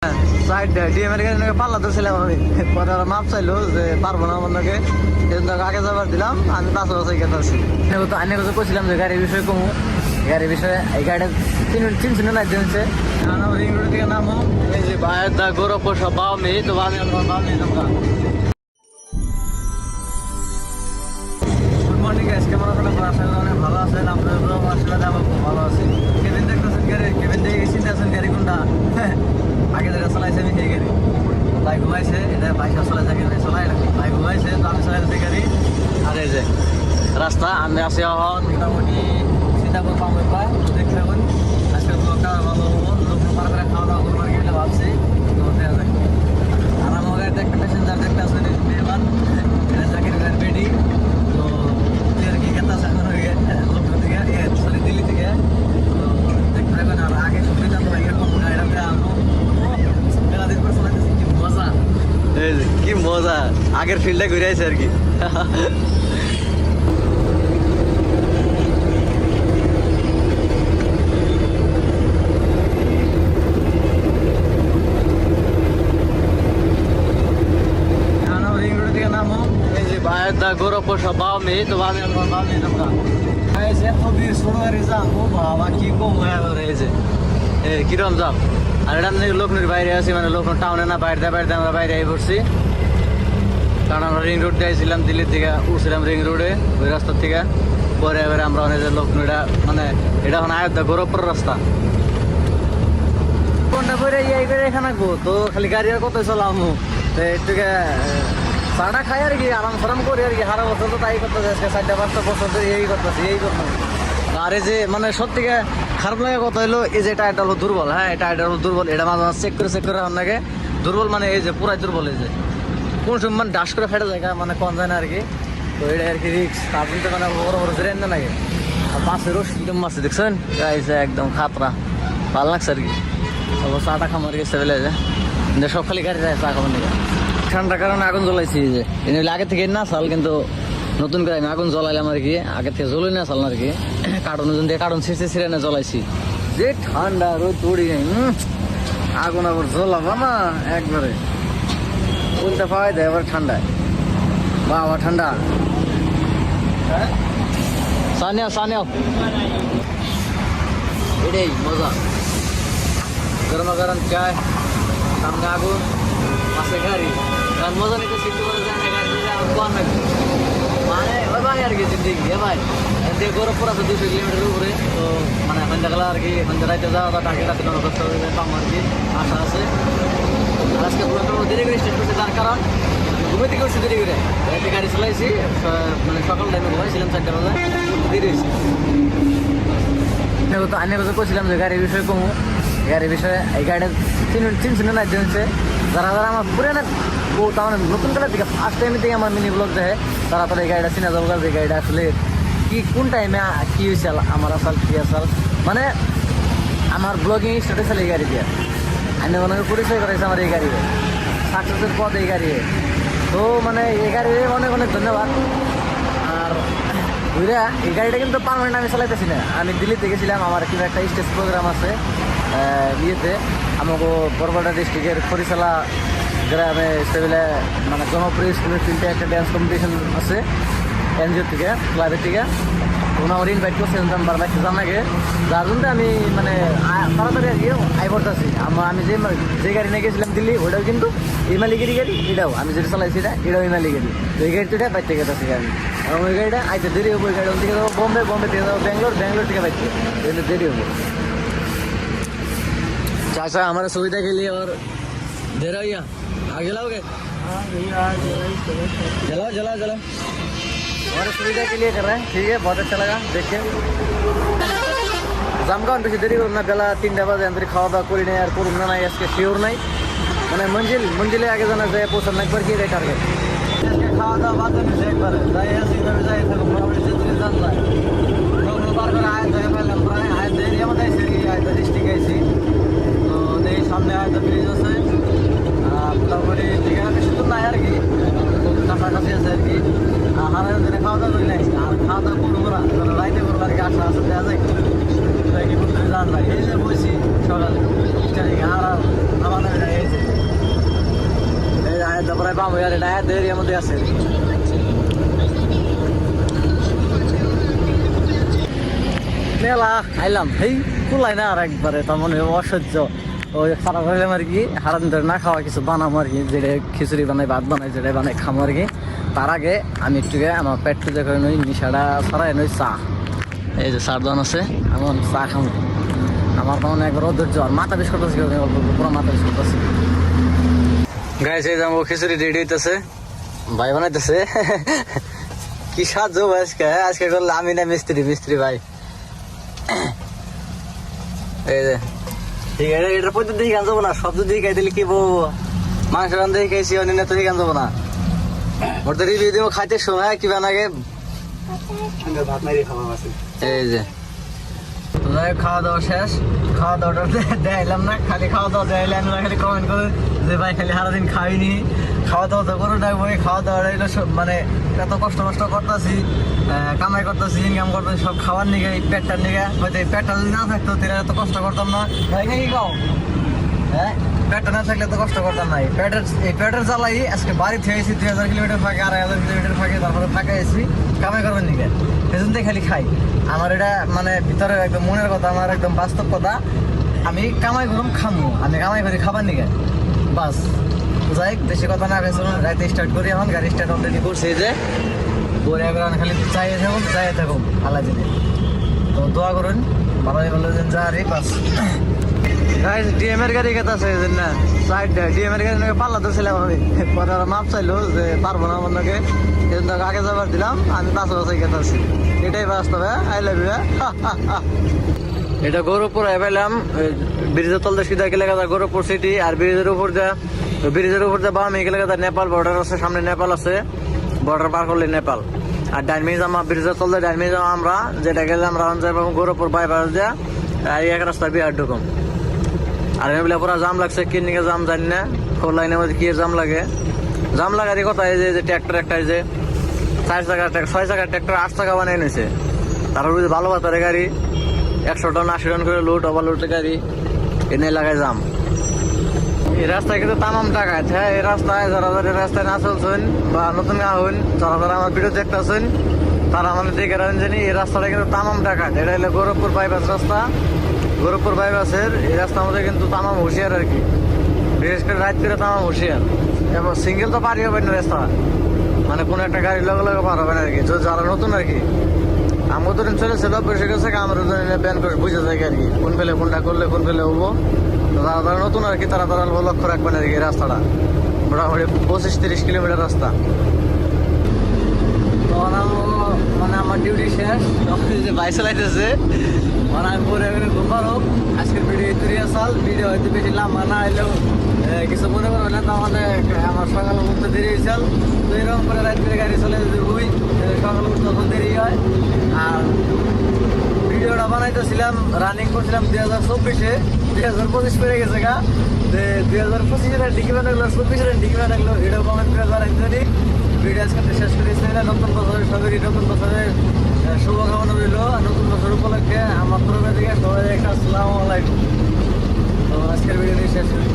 Side ডিএমের গাড়ি পাল্লা ধরছিলাম আমি পরে ওরা মাপ চাইলো যে পারবো না আমার নাকি আগে যাবার দিলাম আমি 5 বছর গেতে আছি আনে কথা বলছিলাম যে গাড়ির বিষয়ে কমু গাড়ির বিষয়ে এই গাড়িটা 3 চিনে না দিনছে রিং রোড থেকে নামো এই যে বাইরে দা গৌরব সব বামে তো বামে আমরা বামে তোমরা গুড মর্নিং গাইস কেমন আছেন আপনারা আশা করি অনেক ভালো আছেন আপনাদেরও আশীর্বাদে আমরা খুব ভালো আছি কেবিন দেখতেছেন গাড়ি কেবিন দেখে চিন্তা আছেন গাড়ি কোনটা আগে যেটা চালাইছে আমি সেই গাড়ি ভাই ঘুমাইছে এটা পয়সা চলে থাকে চলাই ভাই ঘুমাইছে তো আমি চলাইছি গাড়ি আর এই যে রাস্তা আমি আসি এখন মোটামুটি সীতাপুর পাম্পের পা দেখতে থাকুন আজকে ব্লগটা ভালো হবো লোক পার করে খাওয়া দাওয়া করবো আর কি ভাবছি তো দেওয়া যায় আর আমার গাড়িতে একটা প্যাসেঞ্জার দেখতে আসবেন মেহমান এটা জাকির গাড়ি রেডি তো আর কি খেতে আসে এখন লক্ষ্য থেকে সরি দিল্লি থেকে তো দেখতে থাকুন আর আগে সুবিধা তো এরকম গাড়িটা আনবো কি মজা আগের ফিল্ডে ঘুরে আছে আর কি গৌরব সব বামে তো বামে আমরা বামে তোমরা বাবা কি কম হয়েছে কিরম যাও আর এটা লক্ষ্ণীর বাইরে আছি মানে লক্ষ্ণৌ টাউনে না বাইরে বাইরে আমরা বাইরে আই পড়ছি কারণ আমরা রিং রোড দিয়েছিলাম দিল্লির থেকে উঠছিলাম রিং রোডে ওই রাস্তার থেকে পরে এবারে আমরা অনেক লক্ষ্ণৌ এটা মানে এটা এখন আয়োধ্যা গৌরবপুর রাস্তা কোনটা করে ইয়ে করে এখানে আসবো তো খালি গাড়ি আর কত চলাম তো একটুকে চাটা খাই আর কি আরাম ফারাম করি আর কি সারা বছর তো তাই করতেছে আজকে 4-5 বছর ধরে এই করতেছি এই করতেছি আর এই যে মানে সত্যিকে খারাপ লাগে কথা হলো এই যে টায়ারটা হলো দুর্বল হ্যাঁ এই টায়ারটা হলো দুর্বল এটা মাঝে মাঝে চেক করে আপনাকে দুর্বল মানে এই যে পুরাই দুর্বল এই যে কোন সময় মানে ডাস করে ফেটে যায় মানে কম যায় না আর কি তো এটা আর কি রিক্স আপনি তো মানে বড় বড় জেরেন না লাগে আর মাছের রস একদম মাছ দেখছেন গাইছে একদম খাতরা ভালো লাগছে আর কি অবশ্য চাটা খামার গেছে বেলে যে সব খালি গাড়ি যায় চা খাবার নিয়ে ঠান্ডার কারণে আগুন জ্বলাইছি যে আগে থেকে না চাল কিন্তু নতুন করে আমি আগুন জ্বলাইলাম আর কি আগে থেকে জ্বলাই না চাল আর কি কার্টুন দিয়ে কার্টুন ছিঁড়ে না জ্বলাইছি যে ঠান্ডা রোদ পড়ি আগুন আবার জ্বলাবো না একবারে উল্টা পাওয়াই দেয় এবার ঠান্ডায় বাবা ঠান্ডা সানিয়াও এটাই মজা গরমা গরম চায় সামনে আগুন পাশে গাড়ি মজা নিতে শিখতে পারে যায় না গাড়ি কোন মানে ওই ভাই আর কি জিন্দিগি ভাই দিয়ে গৌরবপুর আছে 200 কিলোমিটার উপরে তো মানে সন্ধ্যাবেলা আর কি সন্ধ্যা রাইতে যাওয়া টাকা রাতে কষ্ট পাম আর কি আশা আছে আর আজকে পুরো দেরি করে স্টার্ট করছে তার কারণ ঘুমাইতে করছি দেরি করে একটা গাড়ি চালাইছি মানে সকাল টাইমে ঘুমাইছিলাম 4টা বাজে দেরি হয়েছে তো আমি কথা বলছিলাম যে গাড়ির বিষয়ে কমু গাড়ির বিষয়ে এই গাড়িটা চিনে না দিনছে যারা আমার পুরানো তার মানে নতুন কালের দিকে ফার্স্ট টাইমের দিকে আমার মিনি ব্লগ দেখে তারা এই গাড়িটা চিনা যাবো যে গাড়িটা আসলে কি কোন টাইমে কী হয়েছে আমার আসাল কী আসাল মানে আমার ব্লগিং স্টার্ট হয়েছিল এই গাড়ি দিয়ে আমি মনে পরিচয় করেছি আমার এই গাড়ি সাকসেসের পথ এই গাড়ি তো মানে এই গাড়ি অনেক অনেক ধন্যবাদ আর বুঝলা এই গাড়িটা কিন্তু পারমানেন্ট আমি চালাইতেছি না আমি দিল্লিতে গেছিলাম আমার কিংবা একটা স্টেজ প্রোগ্রাম আছে ইয়েতে আমাকে বরপেটা ডিস্ট্রিক্টের খরিশালা গ্রামে সেবেলে মানে জনপ্রিয় স্কুলের ফিল্ডে একটা ড্যান্স কম্পিটিশন আছে এনজিও থেকে ক্লাবের থেকে ওনা ওর ইনভাইট করছে বারবার জানাকে যার জন্য আমি মানে তাড়াতাড়ি আর কি আই পড়তেছি আমি যে গাড়ি নিয়ে গেছিলাম দিল্লি ওটাও কিন্তু এই মালিকেরই গাড়ি এটাও আমি যেটা চালাইছি এটাও এই মালিকেরই তো এই গাড়িটা বাইতে গেছে গাড়ি আর ওই গাড়িটা আইতে দেরি হবো ওই গাড়ি থেকে যাবো বোম্বে থেকে যাবো ব্যাঙ্গালোর থেকে বাইতে দেরি হবো चाचा हमारे सुविधा के लिए और दे रहा भैया आगे लाओगे जलाओ हमारे सुविधा के लिए कर रहे हैं ठीक है बहुत अच्छा लगा देखिए জামগান বেশি দেরি করুন না বেলা 3টা বাজে আমি খাওয়া দাওয়া করি নাই আর করুন না নাই আজকে শিওর নাই মানে মঞ্জিলে আগে জানা যায় পৌঁছান একবার কি এটাই টার্গেট আজকে খাওয়া দাওয়া বাদ দিয়েছে একবার যাই আসি তবে যাই থাকুন মোটামুটি যেতে জান যায় পার করে আয় থেকে পেলাম প্রায় আয় দেরি আমাদের আয়তা ডিস্ট্রিক্ট আইসি তো এই সামনে আয়তা ব্রিজ আছে মোটামুটি ঠিকানা বেশি দূর নাই আর কি খুব কাছাকাছি আছে আর কি হারানো দিনে খাওয়া দাওয়া করি নাই আর খাওয়া দাওয়া করবো না রাইতে করবো আর কি আশা আছে দেওয়া যায় কি করতে জান ভাই এই যে বলছি সকালে আর আমাদের পাবো আর এটা এরিয়ার মধ্যে আছে। মেলা খাইলাম এই কুলাই না আর একবারে, তার মানে অসহ্য। ওই খারাপ হইলাম আর কি, হারান ধরে না খাওয়া কিছু বানাবো আর কি, যেটা খিচুড়ি বানাই, ভাত বানাই, যেটা বানাই খামো আর কি। তার আগে আমি একটু আমার পেট টুজে করে নই, নিশাটা সরাই নই চা। এই যে চার জন আছে, এমন চা খামো। আমার তো মানে একবার অধৈর্য, আর মাথা বিষ করতেছি, অল্প পুরো মাথা বিষ করতেছি। গাইছে এই যাবো খিচুড়ি রেডি হইতেছে, ভাই বানাইতেছে। কি সাহায্য আজকে, আজকে করলে আমি না মিস্ত্রি ভাই। এই যে ঠিক আছে, এটার পদ্ধতি দেখে গান যাবো না, শব্দ দিয়ে খাই দিলে কি বউ মাংস রান দিয়ে খাইছি, অন্য তো গান যাবো না। ওর তো রিভিউ দিব খাইতে সময় কি বানাগে ভাত মারি খাওয়া আছে। এই যে খাওয়া দাওয়া শেষ, খাওয়া দাওয়াটা দেখাইলাম না, খালি খাওয়া দাওয়া দেখাইলাম না, খালি কমেন্ট করে যে ভাই খালি সারাদিন খাইনি। খাওয়া দাওয়া তো করে ডাকবো, খাওয়া দাওয়াটা এলো মানে এত কষ্ট করতেছি, কামাই করতেছি, ইনকাম করতেছি সব খাওয়ার নিগে, এই পেটটার নিগে। হয়তো এই পেটটা যদি না থাকতো তাহলে এত কষ্ট করতাম না। ভাই কি খাও, হ্যাঁ পেটটা না থাকলে তো কষ্ট করতাম না। এই পেটের জ্বালাই আজকে বাড়ি থেকেছি 2000 কিলোমিটার ফাঁকে, 2500 কিলোমিটার ফাঁকে, তারপরে ফাঁকে এসেছি কামাই করবেন নিগে, সেজন্য খালি খাই। আমার এটা মানে ভিতরে একদম মনের কথা, আমার একদম বাস্তব কথা। আমি কামাই করুম খামু, আমি কামাই করি খাবার নিগে, বাস। যাই বেশি কথা না ভেসে রাইতে স্টার্ট করি, এখন গাড়ি স্টার্ট অলরেডি করছি। যে পরে একবার খালি চাইয়ে থাকুন আল্লাহ যদি। তো দোয়া করুন ভালোই ভালো যেন যা রে, বাস। ডিএমের গাড়ি কেতা আছে না, সাইড ডিএমের গাড়ি পাল্লা ধরছিলাম আমি, পরে ওরা মাপ চাইলো যে পারবো না আমার নাকি, এজন্য আগে যাবার দিলাম, আমি পাশাপাশি কেতা আছি। এটাই বাস্তব। I love you. এটা গৌরবপুর পেলাম, ব্রিজের তল দিয়ে সিধা গেলে গৌরবপুর সিটি, আর ব্রিজের উপর দিয়ে বাম গেলে নেপাল বর্ডার আছে, সামনে নেপাল আছে, বর্ডার পার করলে নেপাল। আর ডাইনমি জামা ব্রিজের তল দিয়ে ডাইনমি জামা আমরা যেটা গেলে আমরা গৌরবপুর বাইপাস দেওয়া এক রাস্তা বিহার ঢুকুম। আর এগুলো পুরো জাম লাগছে, কি নিকে জাম জানি না, ফোর লাইনের মধ্যে কি জাম লাগে। জাম লাগারই কথা, এই যে ট্র্যাক্টর একটা, এই যে 6 চাকার ট্র্যাক্টর 8 চাকা বানিয়ে নিয়েছে, তারপর ভালো বাতারে গাড়ি 100 টন 80 টন করে লোড, ওভারলোড গাড়ি এনে লাগায় জাম। এই রাস্তায় কিন্তু তামাম টাকা। হ্যাঁ, এই রাস্তায় যারা এই রাস্তায় না চলছেন বা নতুন গা হন, যারা আমার ভিডিও দেখতেছেন, তারা আমাদের দেখে রাখেন জানি এই রাস্তাটা কিন্তু তামাম টাকা। এটা হলো গৌরবপুর বাইপাস রাস্তা। গৌরবপুর বাইপাসের এই রাস্তার মধ্যে কিন্তু তামাম হুঁশিয়ার আর কি, বিশেষ করে রাত করে তামাম হুঁশিয়ার। এবং সিঙ্গেল তো পারি হবে না রাস্তা, মানে কোনো একটা গাড়ি লগে পার হবে না আর কি, যারা নতুন আর কি। আমার ধরেন চলেছিল বসে গেছে, আমার ব্যান করে বুঝে যায় আর কি, কোন ফেলে কোনটা করলে কোন ফেলে হবো। যারা নতুন আর কি, তারা লক্ষ্য রাখবেন আর কি। রাস্তাটা মোটামুটি 25-30 কিলোমিটার রাস্তা। মানে আমার ডিউটি শেষ, যে বাইক চালাইতেছে মানে আমি পরে ঘুমারো। আজকের ভিডিও ভিডিও হয়তো বেশি লম্বা না হইলেও কিছু মনে করবে না। তো আমাদের আমার সকালে উঠতে দেরি হয়েছিল, তো এরকম করে রাত করে গাড়ি চলে যদি হই, সকালে উঠতে তখন দেরি হয়। আর ভিডিওটা বানাইতেছিলাম, রানিং করছিলাম 2024-এ, 2025 পেরে গেছে গা। 2025-এর ডিগ্রি বানাগলো, 24-এর ডিগ্রি বানাগলো। ভিডিও কমেন্ট করে জানাই জানি। ভিডিও আজকে শেষ করেছি। নতুন বছরের সবারই নতুন বছরের শুভকামনা রইল। নতুন বছর উপলক্ষে আমার তরফ থেকে সবাই একটা আসসালামু আলাইকুম। তো আজকের ভিডিও শেষ করি।